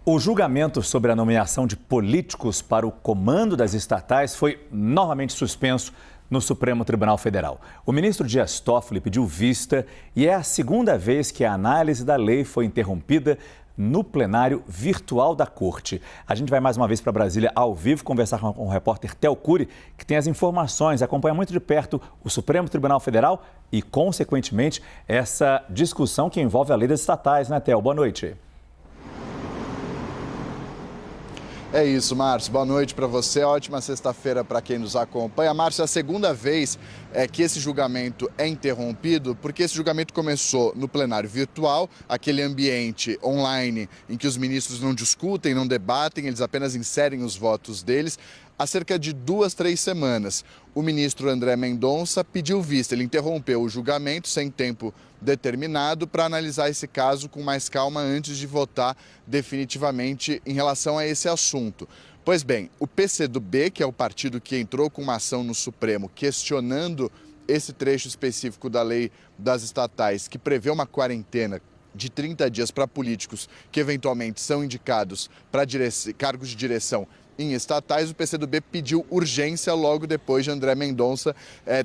O julgamento sobre a nomeação de políticos para o comando das estatais foi novamente suspenso no Supremo Tribunal Federal. O ministro Dias Toffoli pediu vista e é a segunda vez que a análise da lei foi interrompida no plenário virtual da Corte. A gente vai mais uma vez para Brasília ao vivo conversar com o repórter Theo Cury, que tem as informações, acompanha muito de perto o Supremo Tribunal Federal e, consequentemente, essa discussão que envolve a lei das estatais, né, Theo? Boa noite. É isso, Márcio. Boa noite para você. Ótima sexta-feira para quem nos acompanha. Márcio, é a segunda vez que esse julgamento é interrompido, porque esse julgamento começou no plenário virtual, aquele ambiente online em que os ministros não discutem, não debatem, eles apenas inserem os votos deles. Há cerca de 2, 3 semanas, o ministro André Mendonça pediu vista, ele interrompeu o julgamento sem tempo determinado para analisar esse caso com mais calma antes de votar definitivamente em relação a esse assunto. Pois bem, o PCdoB, que é o partido que entrou com uma ação no Supremo questionando esse trecho específico da lei das estatais, que prevê uma quarentena de 30 dias para políticos que eventualmente são indicados para cargos de direção em estatais, o PCdoB pediu urgência logo depois de André Mendonça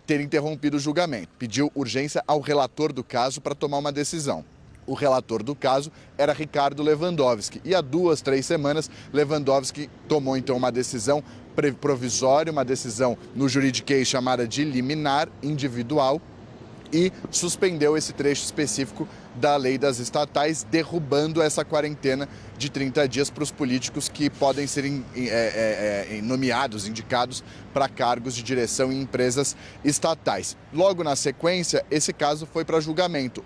ter interrompido o julgamento. Pediu urgência ao relator do caso para tomar uma decisão. O relator do caso era Ricardo Lewandowski. E há 2, 3 semanas, Lewandowski tomou então uma decisão provisória, uma decisão no juridiquês chamada de liminar individual, e suspendeu esse trecho específico da lei das estatais, derrubando essa quarentena de 30 dias para os políticos que podem ser nomeados, indicados para cargos de direção em empresas estatais. Logo na sequência, esse caso foi para julgamento.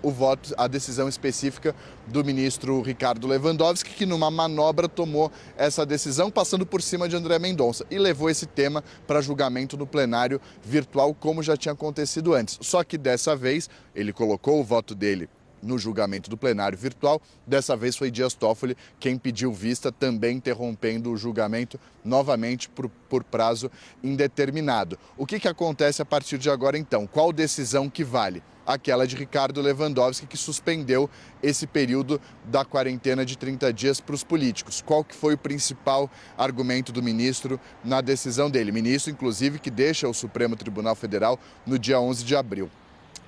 A decisão específica do ministro Ricardo Lewandowski, que numa manobra tomou essa decisão, passando por cima de André Mendonça, e levou esse tema para julgamento no plenário virtual, como já tinha acontecido antes. Só que dessa vez, ele colocou o voto dele no julgamento do plenário virtual. Dessa vez foi Dias Toffoli quem pediu vista, também interrompendo o julgamento novamente por prazo indeterminado. O que acontece a partir de agora, então? Qual decisão que vale? Aquela de Ricardo Lewandowski, que suspendeu esse período da quarentena de 30 dias para os políticos. Qual que foi o principal argumento do ministro na decisão dele? Ministro, inclusive, que deixa o Supremo Tribunal Federal no dia 11 de abril.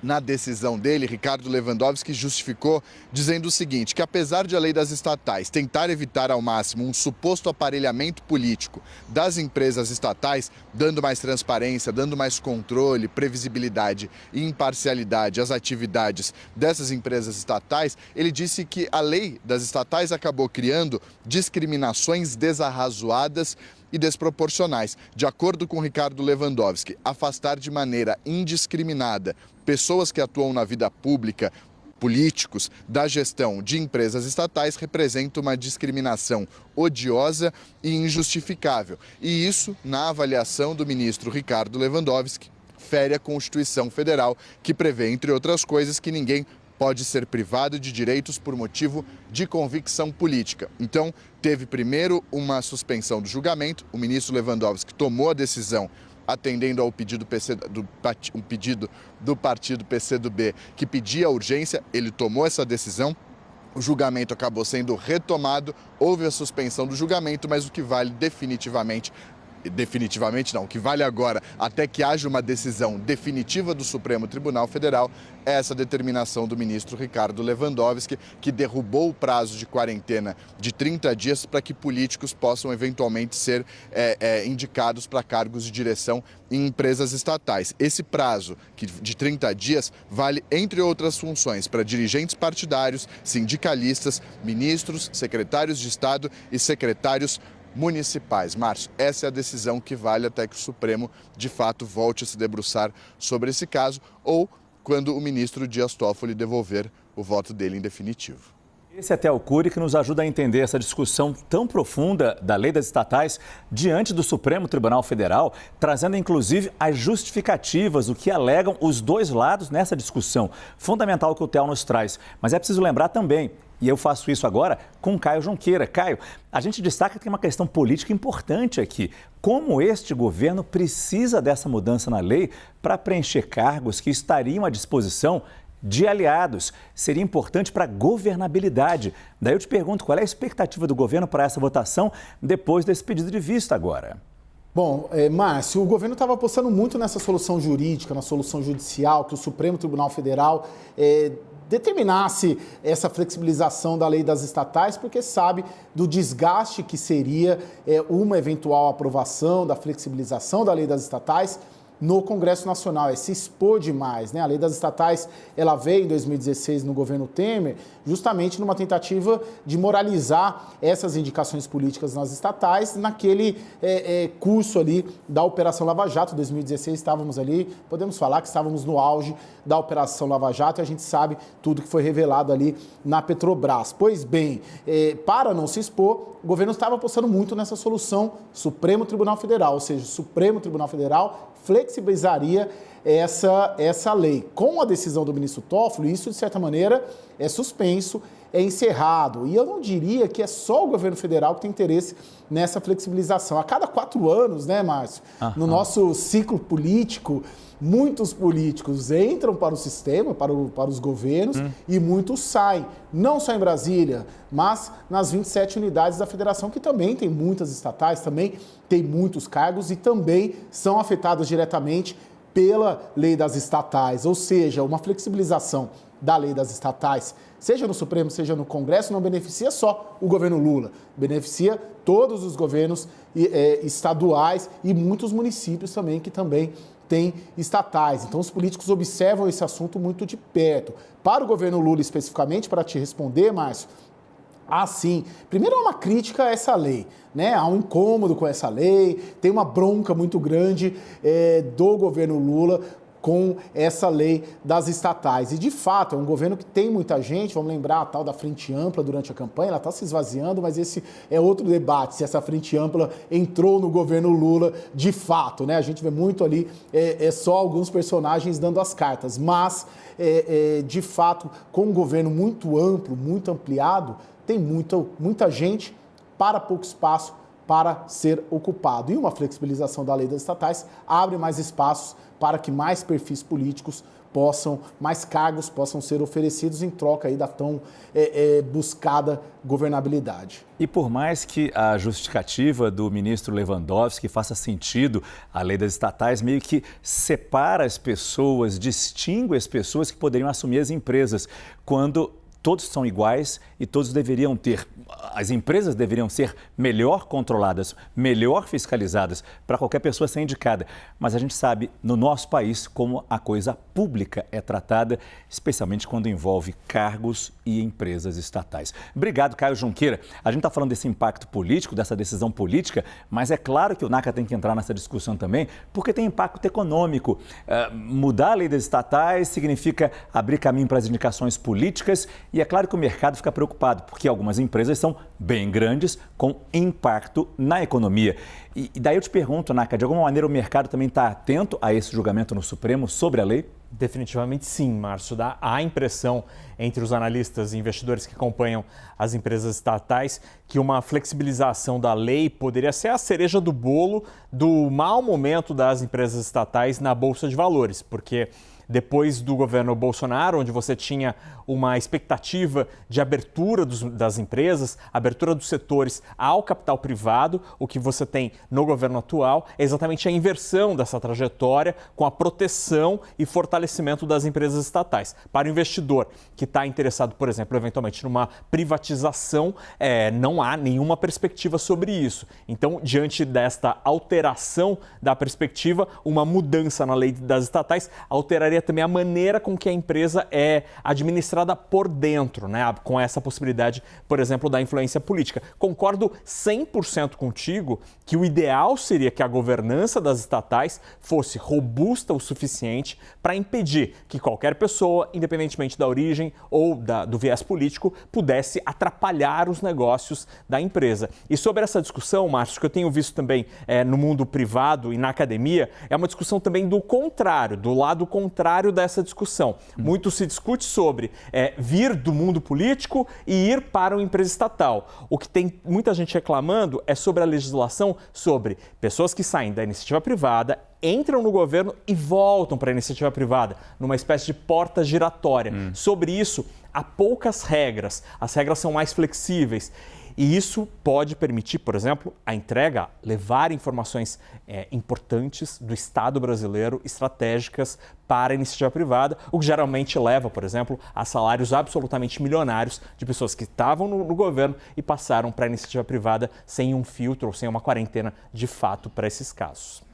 Na decisão dele, Ricardo Lewandowski justificou dizendo o seguinte, que apesar de a lei das estatais tentar evitar ao máximo um suposto aparelhamento político das empresas estatais, dando mais transparência, dando mais controle, previsibilidade e imparcialidade às atividades dessas empresas estatais, ele disse que a lei das estatais acabou criando discriminações desarrazoadas e desproporcionais. De acordo com Ricardo Lewandowski, afastar de maneira indiscriminada pessoas que atuam na vida pública, políticos, da gestão de empresas estatais representa uma discriminação odiosa e injustificável. E isso, na avaliação do ministro Ricardo Lewandowski, fere a Constituição Federal, que prevê, entre outras coisas, que ninguém pode ser privado de direitos por motivo de convicção política. Então, teve primeiro uma suspensão do julgamento, o ministro Lewandowski tomou a decisão atendendo ao pedido do partido PCdoB, que pedia urgência, ele tomou essa decisão. O julgamento acabou sendo retomado, houve a suspensão do julgamento, mas o que vale definitivamente não, o que vale agora, até que haja uma decisão definitiva do Supremo Tribunal Federal, é essa determinação do ministro Ricardo Lewandowski, que derrubou o prazo de quarentena de 30 dias para que políticos possam eventualmente ser indicados para cargos de direção em empresas estatais. Esse prazo de 30 dias vale, entre outras funções, para dirigentes partidários, sindicalistas, ministros, secretários de Estado e secretários municipais. Márcio, essa é a decisão que vale até que o Supremo, de fato, volte a se debruçar sobre esse caso ou quando o ministro Dias Toffoli devolver o voto dele em definitivo. Esse é Theo Cury, que nos ajuda a entender essa discussão tão profunda da lei das estatais diante do Supremo Tribunal Federal, trazendo inclusive as justificativas, o que alegam os dois lados nessa discussão. Fundamental que o Theo nos traz. Mas é preciso lembrar também, e eu faço isso agora com Caio Junqueira. Caio, a gente destaca que tem uma questão política importante aqui. Como este governo precisa dessa mudança na lei para preencher cargos que estariam à disposição de aliados. Seria importante para a governabilidade. Daí eu te pergunto, qual é a expectativa do governo para essa votação depois desse pedido de vista agora? Bom, Márcio, o governo estava apostando muito nessa solução jurídica, na solução judicial, que o Supremo Tribunal Federal determinasse essa flexibilização da lei das estatais, porque sabe do desgaste que seria uma eventual aprovação da flexibilização da lei das estatais no Congresso Nacional, é se expor demais, né? A lei das estatais, ela veio em 2016 no governo Temer, justamente numa tentativa de moralizar essas indicações políticas nas estatais, naquele curso ali da Operação Lava Jato, 2016 estávamos ali, podemos falar que estávamos no auge da Operação Lava Jato e a gente sabe tudo que foi revelado ali na Petrobras. Pois bem, para não se expor, o governo estava apostando muito nessa solução Supremo Tribunal Federal, ou seja, o Supremo Tribunal Federal flexibilizaria essa lei. Com a decisão do ministro Toffoli, isso, de certa maneira, é suspenso, é encerrado. E eu não diria que é só o governo federal que tem interesse nessa flexibilização. A cada 4 anos, né, Márcio, no nosso ciclo político, muitos políticos entram para o sistema, para os governos, e muitos saem. Não só em Brasília, mas nas 27 unidades da federação, que também tem muitas estatais, também tem muitos cargos e também são afetadas diretamente pela lei das estatais. Ou seja, uma flexibilização da lei das estatais, seja no Supremo, seja no Congresso, não beneficia só o governo Lula, beneficia todos os governos estaduais e muitos municípios também, que também têm estatais. Então, os políticos observam esse assunto muito de perto. Para o governo Lula, especificamente, para te responder, Márcio, sim. Primeiro, há uma crítica a essa lei, né? Há um incômodo com essa lei, tem uma bronca muito grande do governo Lula com essa lei das estatais. E, de fato, é um governo que tem muita gente, vamos lembrar a tal da Frente Ampla durante a campanha, ela está se esvaziando, mas esse é outro debate, se essa Frente Ampla entrou no governo Lula de fato, né? A gente vê muito ali, só alguns personagens dando as cartas, mas, de fato, com um governo muito amplo, muito ampliado, tem muita gente para pouco espaço para ser ocupado. E uma flexibilização da lei das estatais abre mais espaços para que mais perfis políticos mais cargos possam ser oferecidos em troca aí da tão buscada governabilidade. E por mais que a justificativa do ministro Lewandowski faça sentido, a lei das estatais meio que separa as pessoas, distingue as pessoas que poderiam assumir as empresas, quando todos são iguais e todos deveriam ter, as empresas deveriam ser melhor controladas, melhor fiscalizadas para qualquer pessoa ser indicada. Mas a gente sabe, no nosso país, como a coisa pública é tratada, especialmente quando envolve cargos e empresas estatais. Obrigado, Caio Junqueira. A gente está falando desse impacto político, dessa decisão política, mas é claro que o NACA tem que entrar nessa discussão também, porque tem impacto econômico. Mudar a lei das estatais significa abrir caminho para as indicações políticas. E é claro que o mercado fica preocupado, porque algumas empresas são bem grandes, com impacto na economia. E daí eu te pergunto, Naka, de alguma maneira o mercado também está atento a esse julgamento no Supremo sobre a lei? Definitivamente sim, Márcio. Dá a impressão entre os analistas e investidores que acompanham as empresas estatais que uma flexibilização da lei poderia ser a cereja do bolo do mau momento das empresas estatais na Bolsa de Valores, porque depois do governo Bolsonaro, onde você tinha uma expectativa de abertura das empresas, abertura dos setores ao capital privado, o que você tem no governo atual é exatamente a inversão dessa trajetória com a proteção e fortalecimento das empresas estatais. Para o investidor que está interessado, por exemplo, eventualmente numa privatização, não há nenhuma perspectiva sobre isso. Então, diante desta alteração da perspectiva, uma mudança na lei das estatais alteraria também a maneira com que a empresa é administrada por dentro, né? Com essa possibilidade, por exemplo, da influência política. Concordo 100% contigo que o ideal seria que a governança das estatais fosse robusta o suficiente para impedir que qualquer pessoa, independentemente da origem ou do viés político, pudesse atrapalhar os negócios da empresa. E sobre essa discussão, Márcio, que eu tenho visto também no mundo privado e na academia, é uma discussão também do contrário, do lado contrário contrário dessa discussão. Muito se discute sobre vir do mundo político e ir para uma empresa estatal. O que tem muita gente reclamando é sobre a legislação sobre pessoas que saem da iniciativa privada, entram no governo e voltam para a iniciativa privada, numa espécie de porta giratória. Sobre isso, há poucas regras. As regras são mais flexíveis. E isso pode permitir, por exemplo, a entrega, levar informações importantes do Estado brasileiro, estratégicas, para a iniciativa privada, o que geralmente leva, por exemplo, a salários absolutamente milionários de pessoas que estavam no governo e passaram para a iniciativa privada sem um filtro ou sem uma quarentena de fato para esses casos.